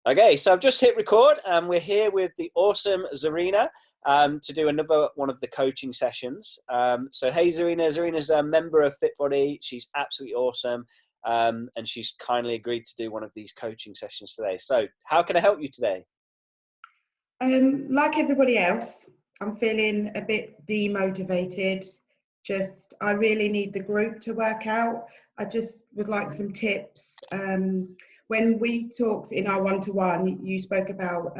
Okay, so I've just hit record and we're here with the awesome Zarena to do another one of the coaching sessions. So hey Zarena, Zarena's a member of FitBody. She's absolutely awesome and she's kindly agreed to do one of these coaching sessions today. So how can I help you today? Like everybody else, I'm feeling a bit demotivated. I really need the group to work out. I just would like some tips. When we talked in our one-to-one, you spoke about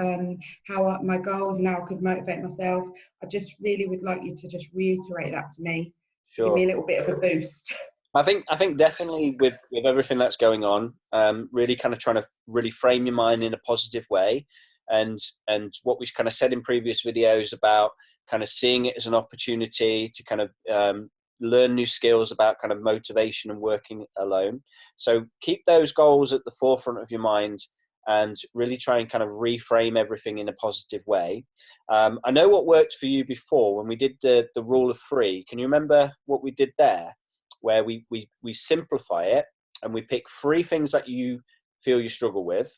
how my goals and how I could motivate myself. I just really would like you to just reiterate that to me. Give me Sure. a little bit of a boost. I think definitely with everything that's going on, really kind of trying to really frame your mind in a positive way, and what we've kind of said in previous videos about kind of seeing it as an opportunity to kind of learn new skills about kind of motivation and working alone. So keep those goals at the forefront of your mind and really try and kind of reframe everything in a positive way. I know what worked for you before when we did the rule of three. Can you remember what we did there? Where we simplify it and we pick three things that you feel you struggle with,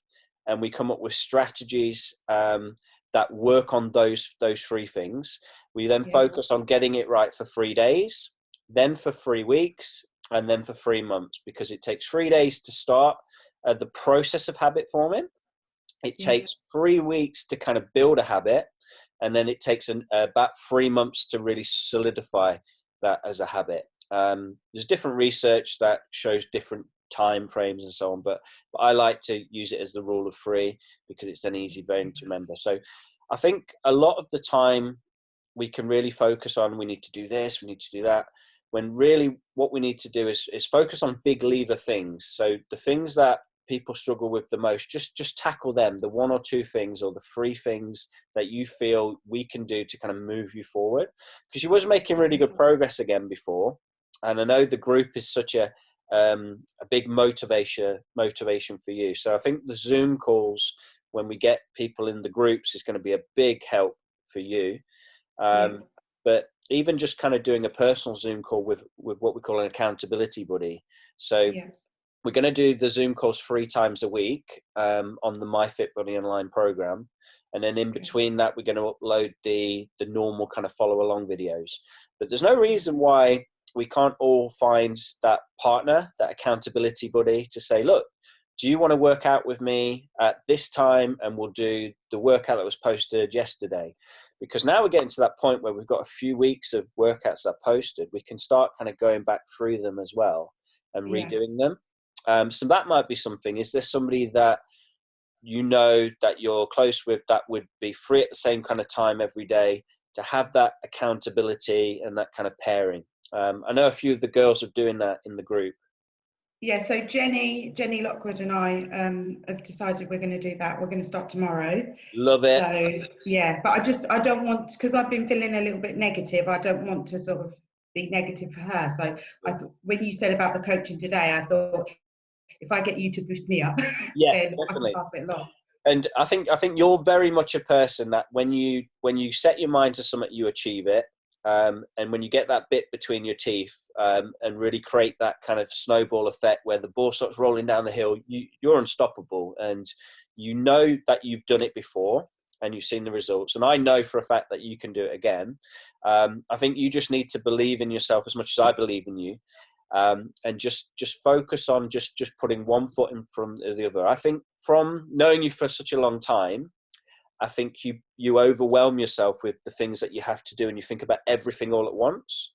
and we come up with strategies that work on those three things. We then focus on getting it right for 3 days, then for 3 weeks, and then for 3 months, because it takes 3 days to start the process of habit forming. It takes 3 weeks to kind of build a habit, and then it takes about 3 months to really solidify that as a habit. There's different research that shows different time frames and so on, but I like to use it as the rule of three because it's an easy vein to remember. So I think a lot of the time we can really focus on, we need to do this, we need to do that, when really what we need to do is focus on big lever things. So the things that people struggle with the most, just tackle them, the 1 or 2 things or the 3 things that you feel we can do to kind of move you forward, because you was making really good progress again before. And I know the group is such a big motivation for you. So I think the Zoom calls, when we get people in the groups, is going to be a big help for you. But even just kind of doing a personal Zoom call with what we call an accountability buddy. So we're going to do the Zoom calls 3 times a week on the MyFitBody online program. And then in between that, we're going to upload the normal kind of follow along videos. But there's no reason why we can't all find that partner, that accountability buddy, to say, look, do you want to work out with me at this time? And we'll do the workout that was posted yesterday. Because now we're getting to that point where we've got a few weeks of workouts that are posted. We can start kind of going back through them as well and redoing them. So that might be something. Is there somebody that you know that you're close with that would be free at the same kind of time every day to have that accountability and that kind of pairing? I know a few of the girls are doing that in the group. Yeah, so Jenny Lockwood and I have decided we're going to do that. We're going to start tomorrow. Love it. So yeah, but I don't want, because I've been feeling a little bit negative, I don't want to sort of be negative for her. So when you said about the coaching today, I thought if I get you to boost me up, then definitely. I can pass it along. And I think you're very much a person that when you set your mind to something, you achieve it. And when you get that bit between your teeth and really create that kind of snowball effect where the ball starts rolling down the hill, you're unstoppable. And you know that you've done it before and you've seen the results. And I know for a fact that you can do it again. I think you just need to believe in yourself as much as I believe in you. And just focus on just putting one foot in front of the other. I think from knowing you for such a long time, I think you overwhelm yourself with the things that you have to do and you think about everything all at once.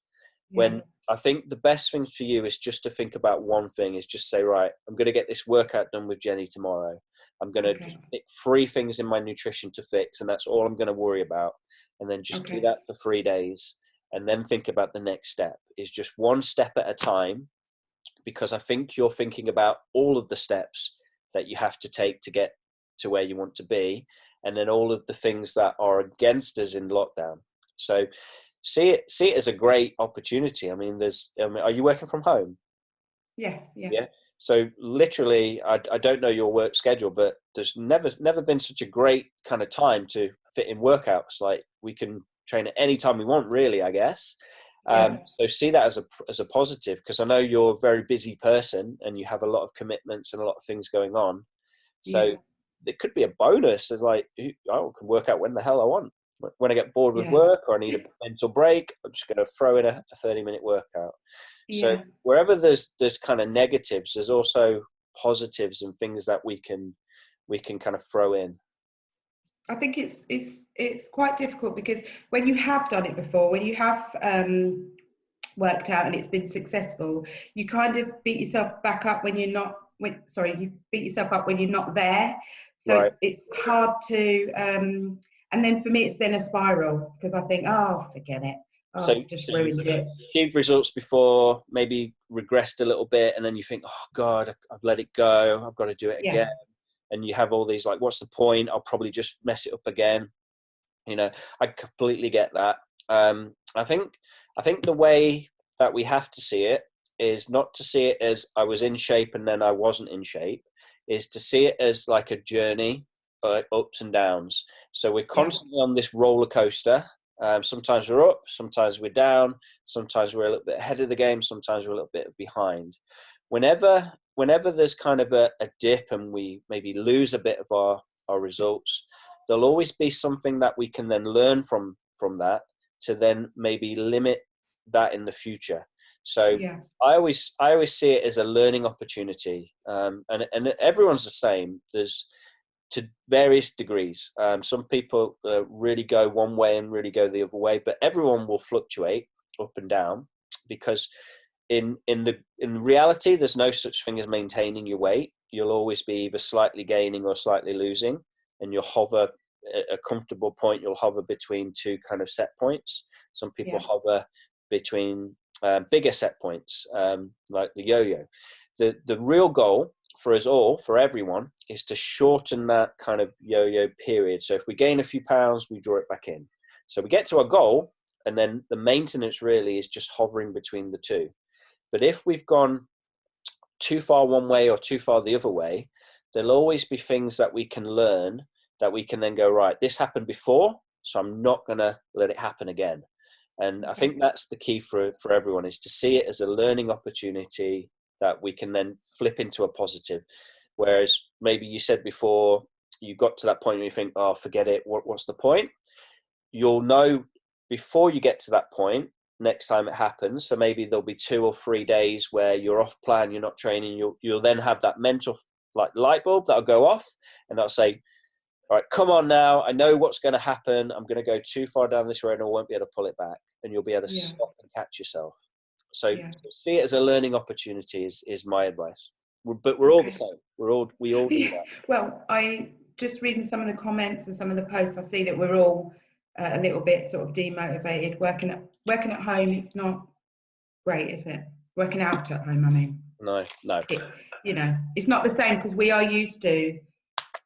When I think the best thing for you is just to think about one thing, is just say, right, I'm going to get this workout done with Jenny tomorrow. I'm going to just pick 3 things in my nutrition to fix, and that's all I'm going to worry about. And then just do that for 3 days. And then think about the next step. Is just one step at a time, because I think you're thinking about all of the steps that you have to take to get to where you want to be, and then all of the things that are against us in lockdown. So see it as a great opportunity. I mean, are you working from home? Yes. Yeah. So literally, I don't know your work schedule, but there's never been such a great kind of time to fit in workouts. Like, we can train at any time we want, really, I guess. So see that as a positive, because I know you're a very busy person and you have a lot of commitments and a lot of things going on. So it could be a bonus. It's like, I can work out when the hell I want. When I get bored with Yeah. work or I need a mental break, I'm just going to throw in a 30-minute workout. So Yeah. wherever there's kind of negatives, there's also positives and things that we can kind of throw in. I think it's quite difficult because when you have done it before, when you have worked out and it's been successful, you kind of beat yourself back up when you're not. You beat yourself up when you're not there. So Right. it's hard to. And then for me, it's then a spiral because I think, oh, forget it. Oh, So, I've just ruined it. achieved results before, maybe regressed a little bit, and then you think, oh God, I've let it go. I've got to do it Yeah. again. And you have all these like, what's the point? I'll probably just mess it up again. I completely get that. I think the way that we have to see it is not to see it as I was in shape and then I wasn't in shape, is to see it as like a journey, like ups and downs. So we're constantly on this roller coaster. Sometimes we're up, sometimes we're down, sometimes we're a little bit ahead of the game, sometimes we're a little bit behind. Whenever there's kind of a dip and we maybe lose a bit of our results, there'll always be something that we can then learn from that to then maybe limit that in the future. So I always see it as a learning opportunity, and everyone's the same. There's to various degrees. Some people really go one way and really go the other way, but everyone will fluctuate up and down because in reality, there's no such thing as maintaining your weight. You'll always be either slightly gaining or slightly losing, and you'll hover a comfortable point. You'll hover between two kind of set points. Some people hover between bigger set points, like the yo-yo. The real goal for us all, for everyone, is to shorten that kind of yo-yo period. So if we gain a few pounds, we draw it back in. So we get to our goal, and then the maintenance really is just hovering between the two. But if we've gone too far one way or too far the other way, there'll always be things that we can learn that we can then go, right, this happened before, so I'm not going to let it happen again. And I think that's the key for everyone, is to see it as a learning opportunity that we can then flip into a positive. Whereas maybe you said before, you got to that point where you think, oh, forget it, what's the point? You'll know before you get to that point, next time it happens. So maybe there'll be 2 or 3 days where you're off plan, you're not training. You'll then have that mental like light bulb that'll go off, and that'll say, all right, come on now. I know what's going to happen. I'm going to go too far down this road and I won't be able to pull it back. And you'll be able to stop and catch yourself. So see it as a learning opportunity is my advice. But we're all the same. We all do that. Well, I just reading some of the comments and some of the posts, I see that we're all a little bit sort of demotivated. Working at home, it's not great, is it? Working out at home, I mean. No. It's not the same because we are used to,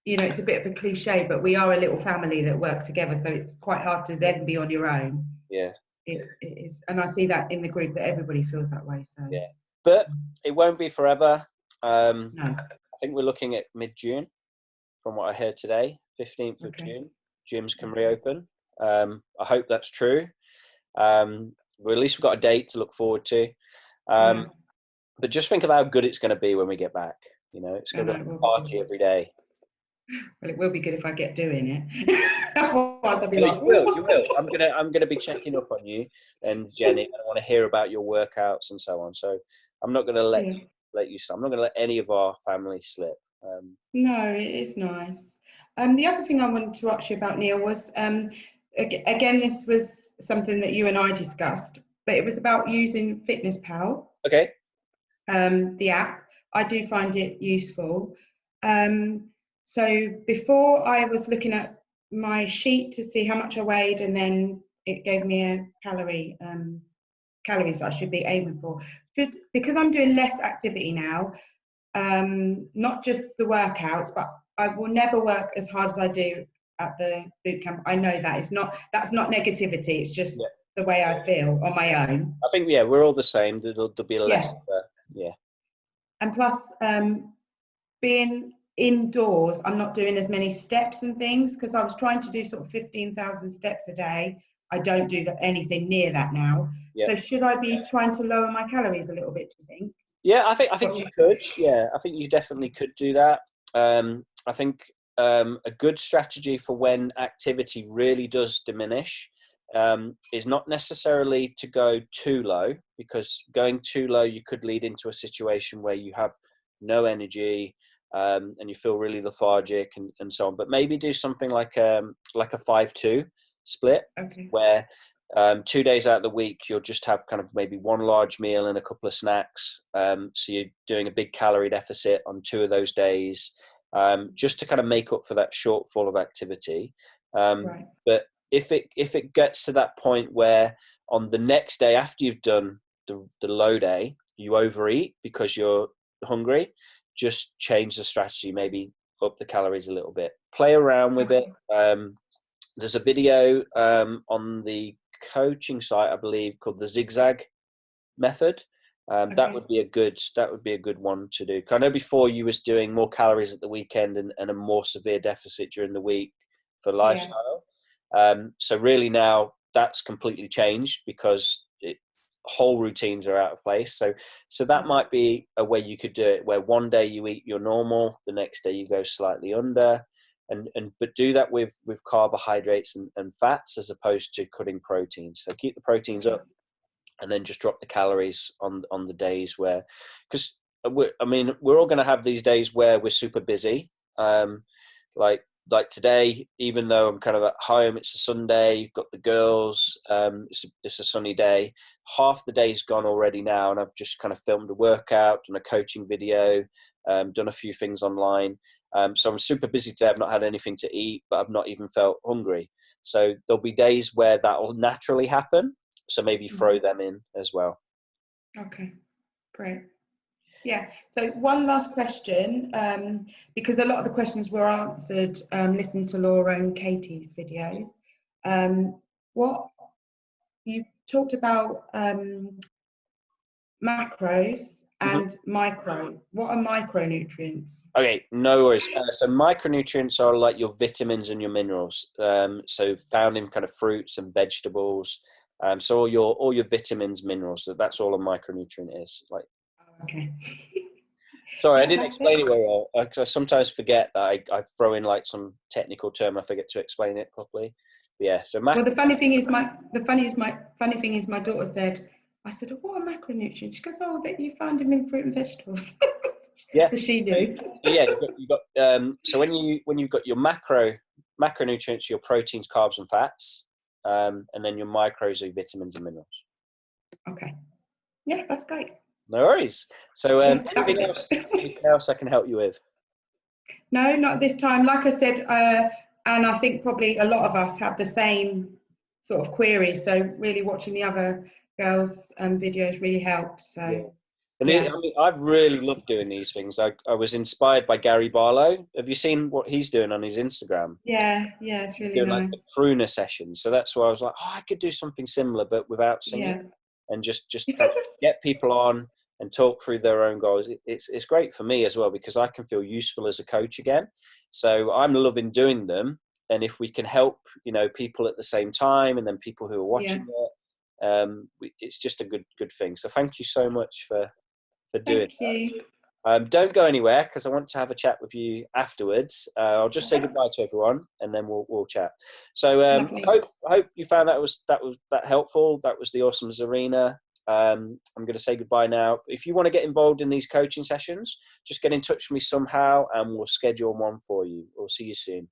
it's a bit of a cliche, but we are a little family that work together. So it's quite hard to then be on your own. Yeah. It is. And I see that in the group that everybody feels that way. So yeah. But it won't be forever. No. I think we're looking at mid-June from what I heard today, 15th of June. Gyms can reopen. I hope that's true. Well, at least we've got a date to look forward to. But just think of how good it's going to be when we get back. It's going to be a party every day. Well, it will be good if I get doing it. Otherwise, I'll be like, you will. I'm gonna be checking up on you and Jenny. I want to hear about your workouts and so on. So I'm not going to let you slip. I'm not going to let any of our family slip. No, it is nice. The other thing I wanted to ask you about, Neil, was again, this was something that you and I discussed, but it was about using Fitness Pal. Okay. The app. I do find it useful. So before I was looking at my sheet to see how much I weighed, and then it gave me a calories I should be aiming for. Because I'm doing less activity now, not just the workouts, but I will never work as hard as I do at the boot camp. I know that's not negativity. It's just the way I feel on my own. I think we're all the same. There'll be less. And plus, being indoors, I'm not doing as many steps and things, because I was trying to do sort of 15,000 steps a day. I don't do anything near that now. So should I be trying to lower my calories a little bit, do you think? Yeah, I think you could. Yeah, I think you definitely could do that. I think a good strategy for when activity really does diminish is not necessarily to go too low, because going too low, you could lead into a situation where you have no energy, and you feel really lethargic and so on. But maybe do something like a 5-2 split, Okay. where 2 days out of the week, you'll just have kind of maybe one large meal and a couple of snacks. So you're doing a big calorie deficit on 2 of those days, just to kind of make up for that shortfall of activity. Right. But if it gets to that point where on the next day after you've done the low day, you overeat because you're hungry, just change the strategy, maybe up the calories a little bit. Play around with it. Okay. There's a video on the coaching site, I believe, called the zigzag method. That Okay. would be a good one to do. I know before you was doing more calories at the weekend and a more severe deficit during the week for Yeah. lifestyle. So really now that's completely changed because whole routines are out of place. So that might be a way you could do it, where one day you eat your normal, the next day you go slightly under, but do that with carbohydrates and fats as opposed to cutting proteins. So keep the proteins Okay. up, and then just drop the calories on the days where, because we're all going to have these days where we're super busy. Like today, even though I'm kind of at home, it's a Sunday, you've got the girls, it's a sunny day. Half the day's gone already now, and I've just kind of filmed a workout, done a coaching video, done a few things online. So I'm super busy today. I've not had anything to eat, but I've not even felt hungry. So there'll be days where that will naturally happen. So maybe throw them in as well. Okay. Great. Yeah. So one last question, because a lot of the questions were answered listening to Laura and Katie's videos. What you talked about macros Mhm. and micro. What are micronutrients? Okay, no worries. So micronutrients are like your vitamins and your minerals. So found in kind of fruits and vegetables. So all your vitamins, minerals. That's all a micronutrient is. Like, Okay. sorry, I Yeah, didn't that's it. explain it very well. 'Cause I sometimes forget that I throw in like some technical term. I forget to explain it properly. But yeah. So Well, the funny thing is my daughter said, I said, oh, what are macronutrients? She goes, oh, that you find them in fruit and vegetables. yeah. So she So, knew. so yeah, you got so when you've got your macronutrients, your proteins, carbs, and fats, and then your micros are your vitamins and minerals. Okay. Yeah, that's great. No worries. So Yeah, that was it. anything else I can help you with? No, not this time. Like I said, and I think probably a lot of us have the same sort of query. So really watching the other girls' videos really helped. Yeah. So And yeah, I've really loved doing these things. I was inspired by Gary Barlow. Have you seen what he's doing on his Instagram? yeah, it's really Doing like nice. the crooner sessions. So that's why I was like, oh, I could do something similar, but without singing, Yeah, and just you kind could of have. get people on and talk through their own goals. It's great for me as well, because I can feel useful as a coach again. So I'm loving doing them. And if we can help, people at the same time, and then people who are Yeah, watching it, it's just a good thing. So thank you so much for doing thank that. you. Don't go anywhere, because I want to have a chat with you afterwards. I'll just say goodbye to everyone, and then we'll chat. So Lovely. I hope you found that helpful. That was the awesome Zarena. I'm going to say goodbye now. If you want to get involved in these coaching sessions, just get in touch with me somehow, and we'll schedule one for you. We'll see you soon.